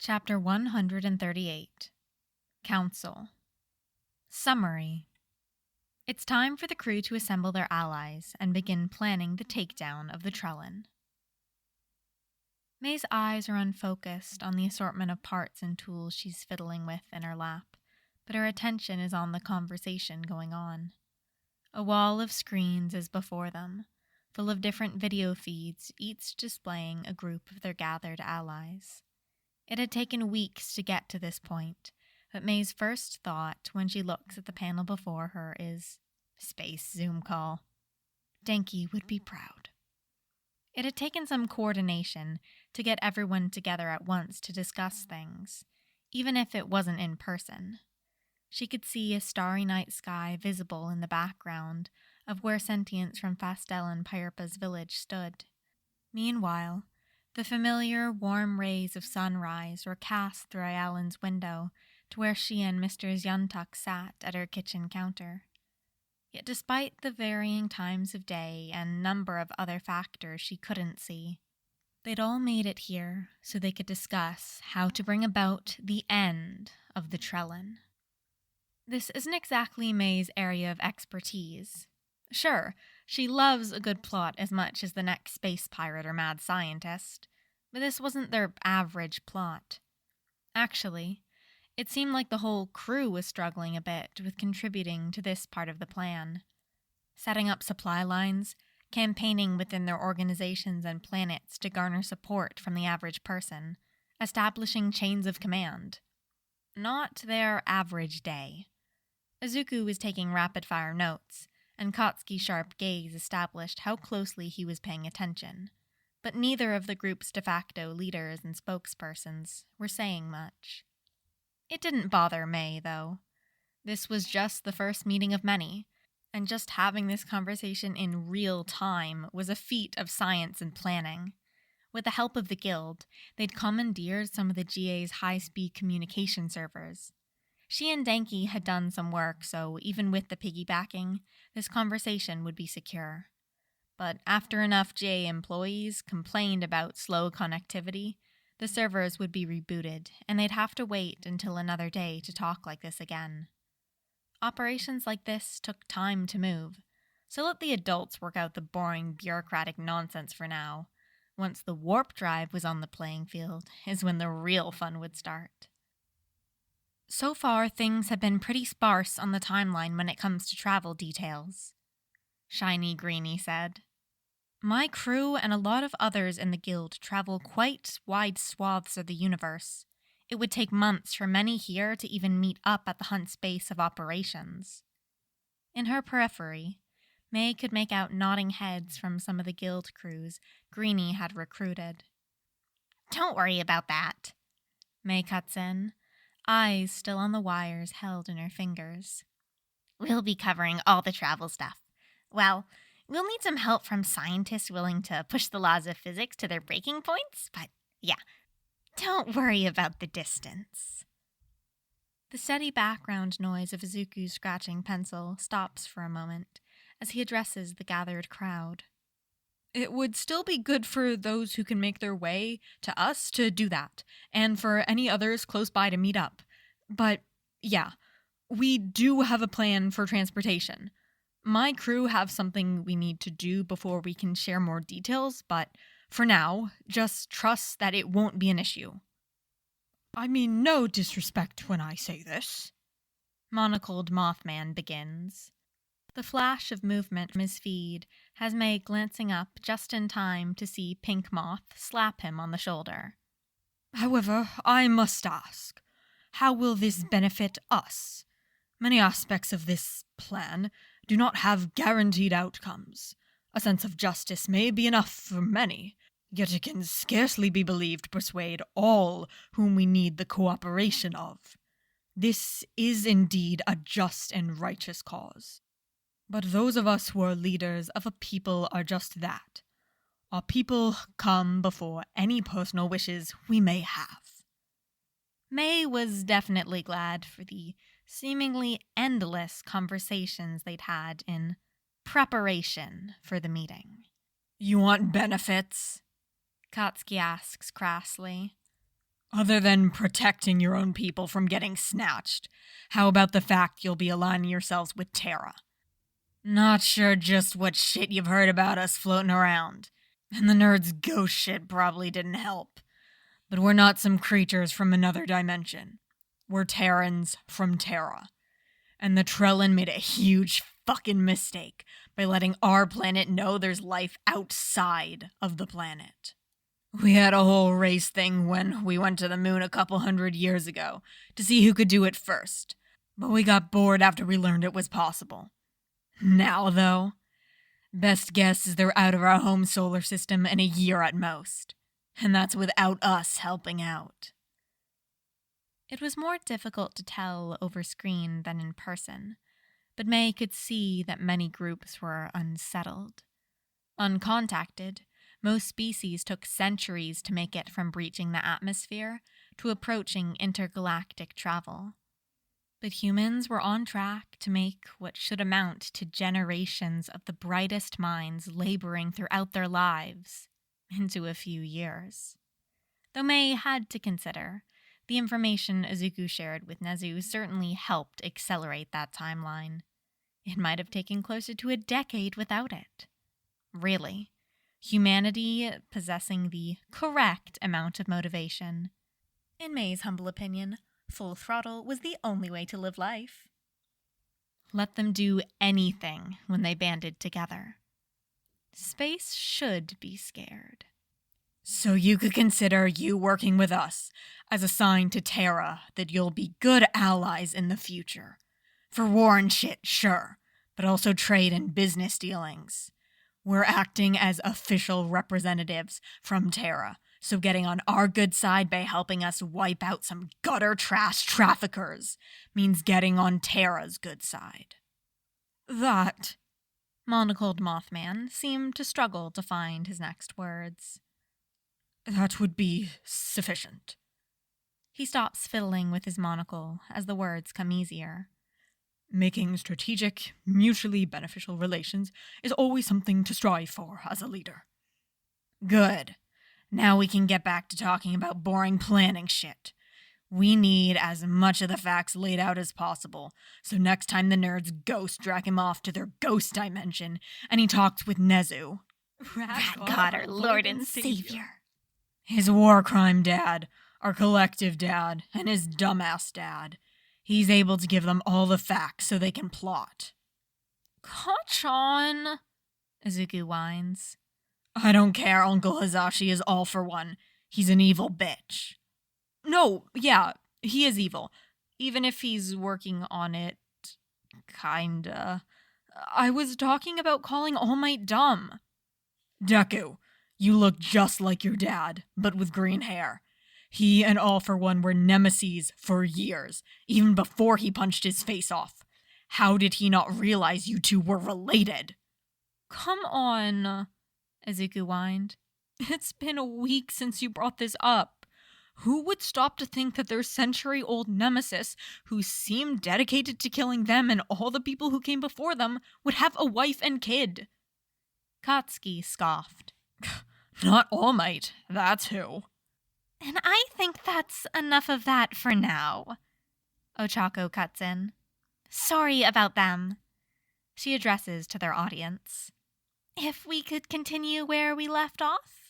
Chapter 138. Council. Summary. It's time for the crew to assemble their allies and begin planning the takedown of the Trellin. Mei's eyes are unfocused on the assortment of parts and tools she's fiddling with in her lap, but her attention is on the conversation going on. A wall of screens is before them, full of different video feeds, each displaying a group of their gathered allies. It had taken weeks to get to this point, but Mei's first thought when she looks at the panel before her is, space Zoom call. Denki would be proud. It had taken some coordination to get everyone together at once to discuss things, even if it wasn't in person. She could see a starry night sky visible in the background of where sentients from Fastel and Pyrepa's village stood. Meanwhile, the familiar warm rays of sunrise were cast through Ayalin's window to where she and Mr. Zyantuk sat at her kitchen counter. Yet despite the varying times of day and number of other factors she couldn't see, they'd all made it here so they could discuss how to bring about the end of the Trellin. This isn't exactly Mei's area of expertise. Sure, she loves a good plot as much as the next space pirate or mad scientist, but this wasn't their average plot. Actually, it seemed like the whole crew was struggling a bit with contributing to this part of the plan. Setting up supply lines, campaigning within their organizations and planets to garner support from the average person, establishing chains of command. Not their average day. Izuku was taking rapid-fire notes, and Katsuki's sharp gaze established how closely he was paying attention, but neither of the group's de facto leaders and spokespersons were saying much. It didn't bother Mei, though. This was just the first meeting of many, and just having this conversation in real time was a feat of science and planning. With the help of the guild, they'd commandeered some of the GA's high-speed communication servers. She and Denki had done some work, so even with the piggybacking, this conversation would be secure. But after enough GA employees complained about slow connectivity, the servers would be rebooted, and they'd have to wait until another day to talk like this again. Operations like this took time to move, so let the adults work out the boring bureaucratic nonsense for now. Once the warp drive was on the playing field is when the real fun would start. So far, things have been pretty sparse on the timeline when it comes to travel details, Shiny Greenie said. My crew and a lot of others in the guild travel quite wide swaths of the universe. It would take months for many here to even meet up at the hunt's base of operations. In her periphery, Mei could make out nodding heads from some of the guild crews Greenie had recruited. Don't worry about that, Mei cuts in, eyes still on the wires held in her fingers. We'll be covering all the travel stuff. Well, we'll need some help from scientists willing to push the laws of physics to their breaking points, but yeah, don't worry about the distance. The steady background noise of Izuku's scratching pencil stops for a moment as he addresses the gathered crowd. It would still be good for those who can make their way to us to do that, and for any others close by to meet up. But, yeah, we do have a plan for transportation. My crew have something we need to do before we can share more details, but for now, just trust that it won't be an issue. I mean no disrespect when I say this, Monocled Mothman begins. The flash of movement from his feed has Mei glancing up just in time to see Pink Moth slap him on the shoulder. However, I must ask, how will this benefit us? Many aspects of this plan do not have guaranteed outcomes. A sense of justice may be enough for many, yet it can scarcely be believed to persuade all whom we need the cooperation of. This is indeed a just and righteous cause. But those of us who are leaders of a people are just that. Our people come before any personal wishes we may have. Mei was definitely glad for the seemingly endless conversations they'd had in preparation for the meeting. You want benefits? Katsuki asks crassly. Other than protecting your own people from getting snatched, how about the fact you'll be aligning yourselves with Terra? Not sure just what shit you've heard about us floating around, and the nerd's ghost shit probably didn't help. But we're not some creatures from another dimension. We're Terrans from Terra. And the Trellin made a huge fucking mistake by letting our planet know there's life outside of the planet. We had a whole race thing when we went to the moon a couple 100 years ago to see who could do it first, but we got bored after we learned it was possible. Now, though, best guess is they're out of our home solar system in a year at most, and that's without us helping out. It was more difficult to tell over screen than in person, but Mei could see that many groups were unsettled. Uncontacted, most species took centuries to make it from breaching the atmosphere to approaching intergalactic travel. But humans were on track to make what should amount to generations of the brightest minds laboring throughout their lives into a few years. Though Mei had to consider, the information Izuku shared with Nezu certainly helped accelerate that timeline. It might have taken closer to a decade without it. Really, humanity possessing the correct amount of motivation. In Mei's humble opinion, full throttle was the only way to live life. Let them do anything when they banded together. Space should be scared. So you could consider you working with us as a sign to Terra that you'll be good allies in the future. For war and shit, sure, but also trade and business dealings. We're acting as official representatives from Terra, so getting on our good side by helping us wipe out some gutter trash traffickers means getting on Terra's good side. That, monocled Mothman seemed to struggle to find his next words. That would be sufficient. He stops fiddling with his monocle as the words come easier. Making strategic, mutually beneficial relations is always something to strive for as a leader. Good. Now we can get back to talking about boring planning shit. We need as much of the facts laid out as possible, so next time the nerds ghost drag him off to their ghost dimension and he talks with Nezu. Rat God, our Lord and Savior. His war crime dad, our collective dad, and his dumbass dad. He's able to give them all the facts so they can plot. Kachan, Izuku whines. I don't care, Uncle Hazashi is all for one. He's an evil bitch. No, yeah, he is evil. Even if he's working on it, kinda. I was talking about calling All Might dumb. Deku, you look just like your dad, but with green hair. He and All for One were nemeses for years, even before he punched his face off. How did he not realize you two were related? Come on, Izuku whined. It's been a week since you brought this up. Who would stop to think that their century-old nemesis, who seemed dedicated to killing them and all the people who came before them, would have a wife and kid? Katsuki scoffed. Not All Might, that's who. And I think that's enough of that for now. Ochako cuts in. Sorry about them. She addresses to their audience. If we could continue where we left off?